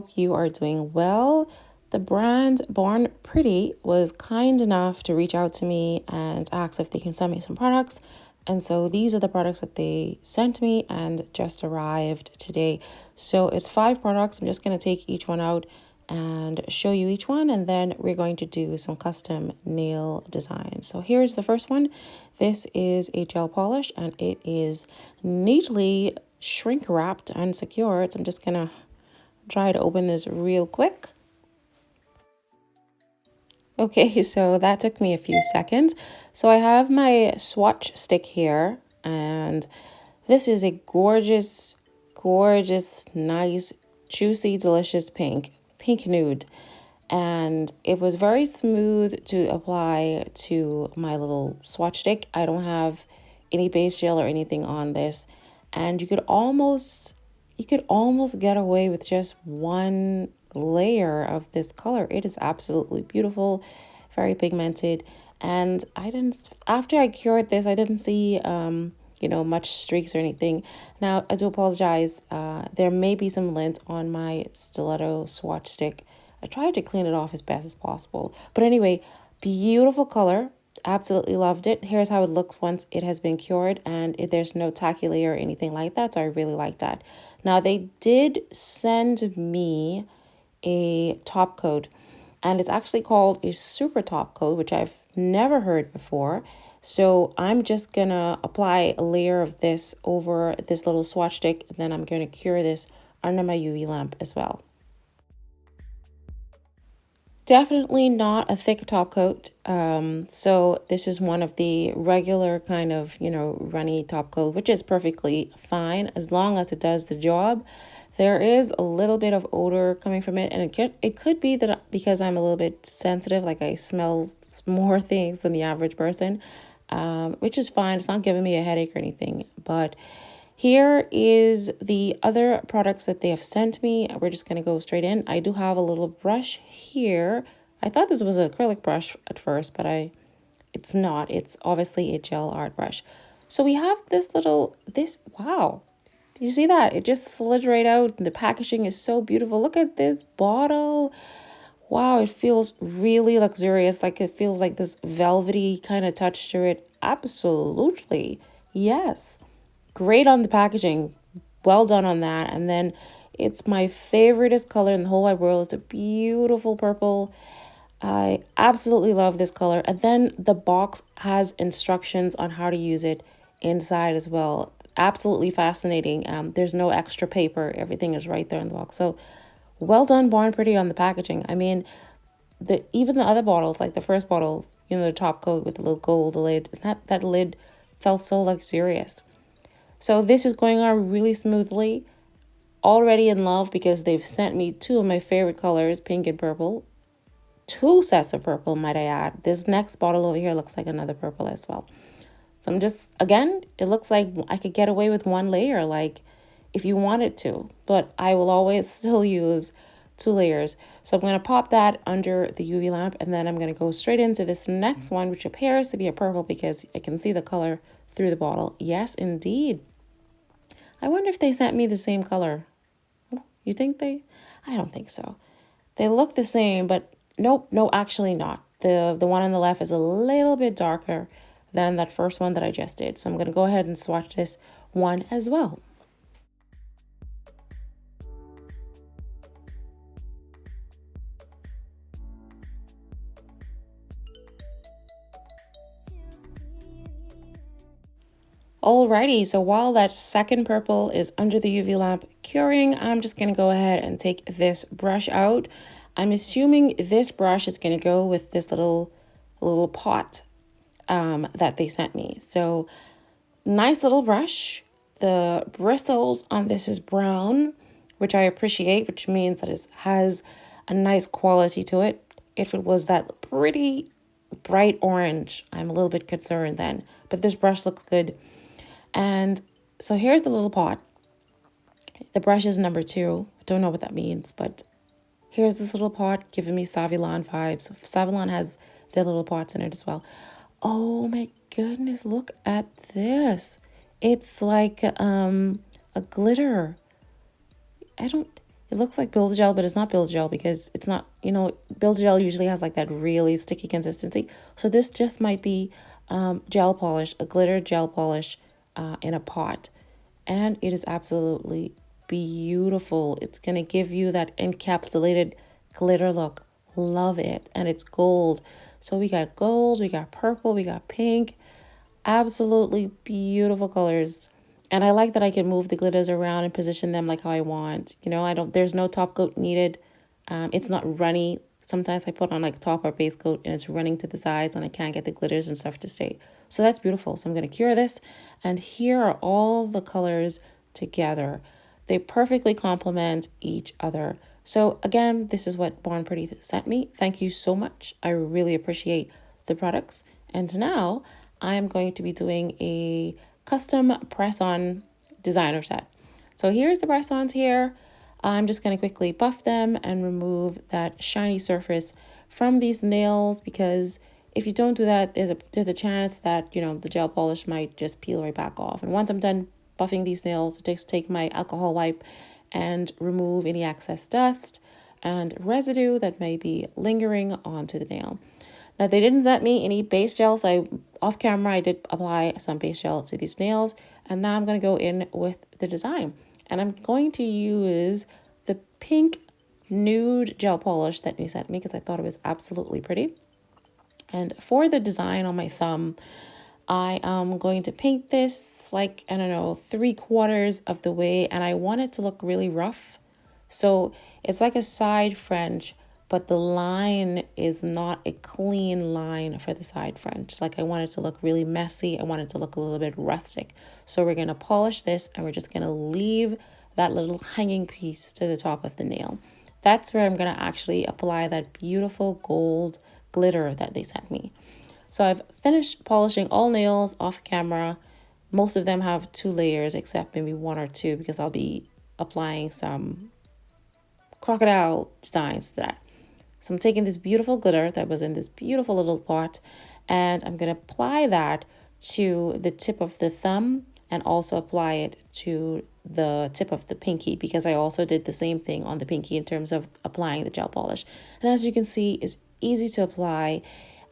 hope you are doing well. The brand Born Pretty was kind enough to reach out to me and ask if they can send me some products. And so these are the products that they sent me and just arrived today. So it's 5 products. I'm just going to take each one out and show you each one, and then we're going to do some custom nail design. So here's the first one. This is a gel polish and it is neatly shrink wrapped and secured. So I'm just gonna try to open this real quick. Okay, so that took me a few seconds. So I have my swatch stick here, and this is a gorgeous, gorgeous, nice, juicy, delicious pink nude. And it was very smooth to apply to my little swatch stick. I don't have any base gel or anything on this, and you could almost get away with just one layer of this color. It is absolutely beautiful, very pigmented. And after I cured this, I didn't see much streaks or anything. Now I do apologize, there may be some lint on my stiletto swatch stick. I tried to clean it off as best as possible, but anyway, beautiful color. Absolutely loved it. Here's how it looks once it has been cured, and there's no tacky layer or anything like that, so I really like that. Now they did send me a top coat, and it's actually called a super top coat, which I've never heard before. So I'm just gonna apply a layer of this over this little swatch stick, and then I'm gonna cure this under my UV lamp as well. Definitely not a thick top coat. So this is one of the regular kind of, runny top coat, which is perfectly fine as long as it does the job. There is a little bit of odor coming from it, and it could be that because I'm a little bit sensitive, like I smell more things than the average person, which is fine. It's not giving me a headache or anything, but here is the other products that they have sent me. We're just going to go straight in. I do have a little brush here. I thought this was an acrylic brush at first, but it's not. It's obviously a gel art brush. So we have wow. Did you see that? It just slid right out. The packaging is so beautiful. Look at this bottle. Wow, it feels really luxurious. Like it feels like this velvety kind of touch to it. Absolutely. Yes. Great on the packaging. Well done on that. And then it's my favoriteest color in the whole wide world. It's a beautiful purple. I absolutely love this color. And then the box has instructions on how to use it inside as well. Absolutely fascinating. There's no extra paper. Everything is right there in the box. So well done, Born Pretty, on the packaging. I mean, even the other bottles, like the first bottle, the top coat with the little gold lid, that lid felt so luxurious. So this is going on really smoothly. Already in love because they've sent me 2 of my favorite colors, pink and purple. 2 sets of purple, might I add. This next bottle over here looks like another purple as well. So I'm just, again, it looks like I could get away with 1 layer, like if you wanted to. But I will always still use 2 layers. So I'm going to pop that under the UV lamp, and then I'm going to go straight into this next one, which appears to be a purple because I can see the color through the bottle. Yes, indeed. I wonder if they sent me the same color. You think I don't think so. They look the same, but nope, no, actually not. The one on the left is a little bit darker than that first one that I just did. So I'm going to go ahead and swatch this one as well. Alrighty, so while that second purple is under the UV lamp curing, I'm just going to go ahead and take this brush out. I'm assuming this brush is going to go with this little pot that they sent me. So nice little brush. The bristles on this is brown, which I appreciate, which means that it has a nice quality to it. If it was that pretty bright orange, I'm a little bit concerned then, but this brush looks good. And so here's the little pot. The brush is number 2. I don't know what that means, but here's this little pot giving me Savilon vibes. Savilon has their little pots in it as well. Oh my goodness, look at this. It's like a glitter. It looks like Build Gel, but it's not Build Gel because it's not, Build Gel usually has like that really sticky consistency. So this just might be gel polish, a glitter gel polish in a pot. And it is absolutely beautiful. It's going to give you that encapsulated glitter look. Love it. And it's gold. So we got gold, we got purple, we got pink. Absolutely beautiful colors. And I like that I can move the glitters around and position them like how I want. There's no top coat needed. It's not runny. Sometimes I put on like top or base coat and it's running to the sides and I can't get the glitters and stuff to stay. So that's beautiful. So I'm going to cure this. And here are all the colors together. They perfectly complement each other. So again, this is what Born Pretty sent me. Thank you so much. I really appreciate the products. And now I'm going to be doing a custom press-on designer set. So here's the press-ons here. I'm just going to quickly buff them and remove that shiny surface from these nails, because if you don't do that, there's a chance that, the gel polish might just peel right back off. And once I'm done buffing these nails, I just take my alcohol wipe and remove any excess dust and residue that may be lingering onto the nail. Now, they didn't send me any base gels. Off camera, I did apply some base gel to these nails. And now I'm going to go in with the design. And I'm going to use the pink nude gel polish that they sent me because I thought it was absolutely pretty. And for the design on my thumb, I am going to paint this like, I don't know, 3/4 of the way. And I want it to look really rough. So it's like a side French, but the line is not a clean line for the side French. Like I want it to look really messy. I want it to look a little bit rustic. So we're going to polish this and we're just going to leave that little hanging piece to the top of the nail. That's where I'm going to actually apply that beautiful gold glitter that they sent me. So I've finished polishing all nails off camera. Most of them have 2 layers except maybe 1 or 2 because I'll be applying some crocodile designs to that. So I'm taking this beautiful glitter that was in this beautiful little pot and I'm going to apply that to the tip of the thumb and also apply it to the tip of the pinky, because I also did the same thing on the pinky in terms of applying the gel polish. And as you can see, it's easy to apply.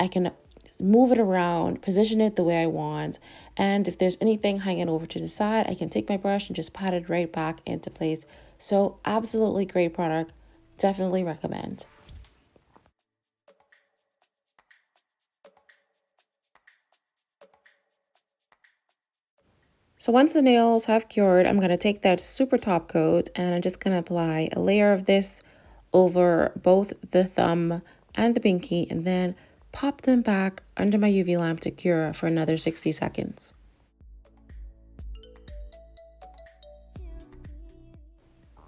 I can move it around, position it the way I want. And if there's anything hanging over to the side, I can take my brush and just pat it right back into place. So absolutely great product. Definitely recommend. So once the nails have cured, I'm going to take that super top coat and I'm just going to apply a layer of this over both the thumb and the pinky and then pop them back under my UV lamp to cure for another 60 seconds.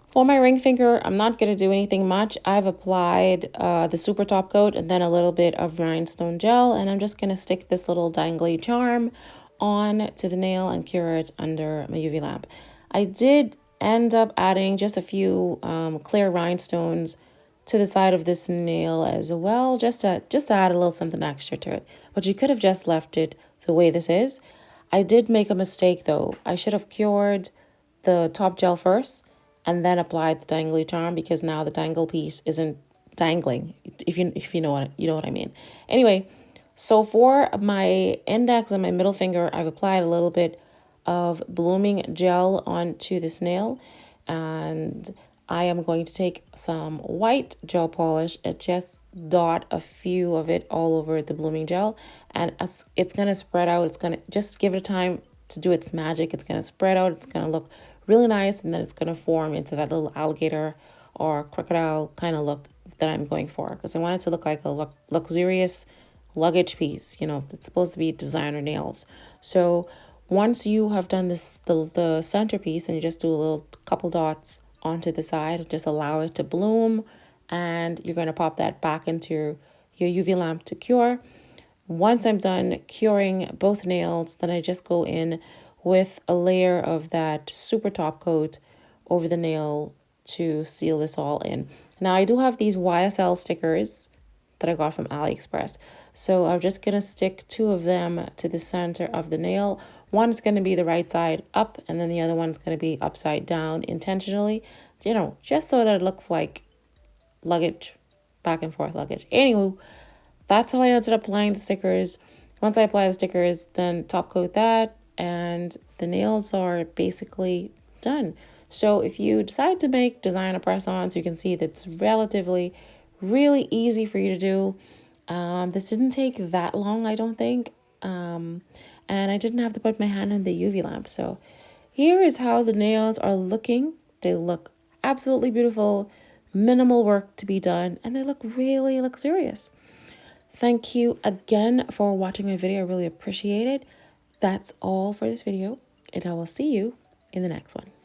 For my ring finger, I'm not going to do anything much. I've applied the super top coat and then a little bit of rhinestone gel, and I'm just going to stick this little dangly charm on to the nail and cure it under my UV lamp. I did end up adding just a few clear rhinestones to the side of this nail as well, just to add a little something extra to it. But you could have just left it the way this is. I did make a mistake though. I should have cured the top gel first and then applied the dangly charm, because now the dangle piece isn't dangling, if you know what I mean. Anyway, so for my index and my middle finger, I've applied a little bit of blooming gel onto this nail, and I am going to take some white gel polish and just dot a few of it all over the blooming gel, and as it's going to spread out, it's going to just give it time to do its magic. It's going to spread out, it's going to look really nice, and then it's going to form into that little alligator or crocodile kind of look that I'm going for, because I want it to look like a luxurious luggage piece. It's supposed to be designer nails. So once you have done this, the centerpiece, then you just do a little couple dots onto the side and just allow it to bloom, and you're going to pop that back into your UV lamp to cure. Once I'm done curing both nails, then I just go in with a layer of that super top coat over the nail to seal this all in. Now I do have these YSL stickers that I got from AliExpress. So I'm just going to stick 2 of them to the center of the nail. One is going to be the right side up, and then the other one's going to be upside down intentionally. you know, just so that it looks like luggage, back and forth luggage. Anywho, that's how I ended up applying the stickers. Once I apply the stickers, then top coat that, and the nails are basically done. So if you decide to make designer press-ons, you can see that's relatively really easy for you to do. This didn't take that long, I don't think. And I didn't have to put my hand in the UV lamp. So here is how the nails are looking. They look absolutely beautiful, minimal work to be done, and they look really luxurious. Thank you again for watching my video. I really appreciate it. That's all for this video, and I will see you in the next one.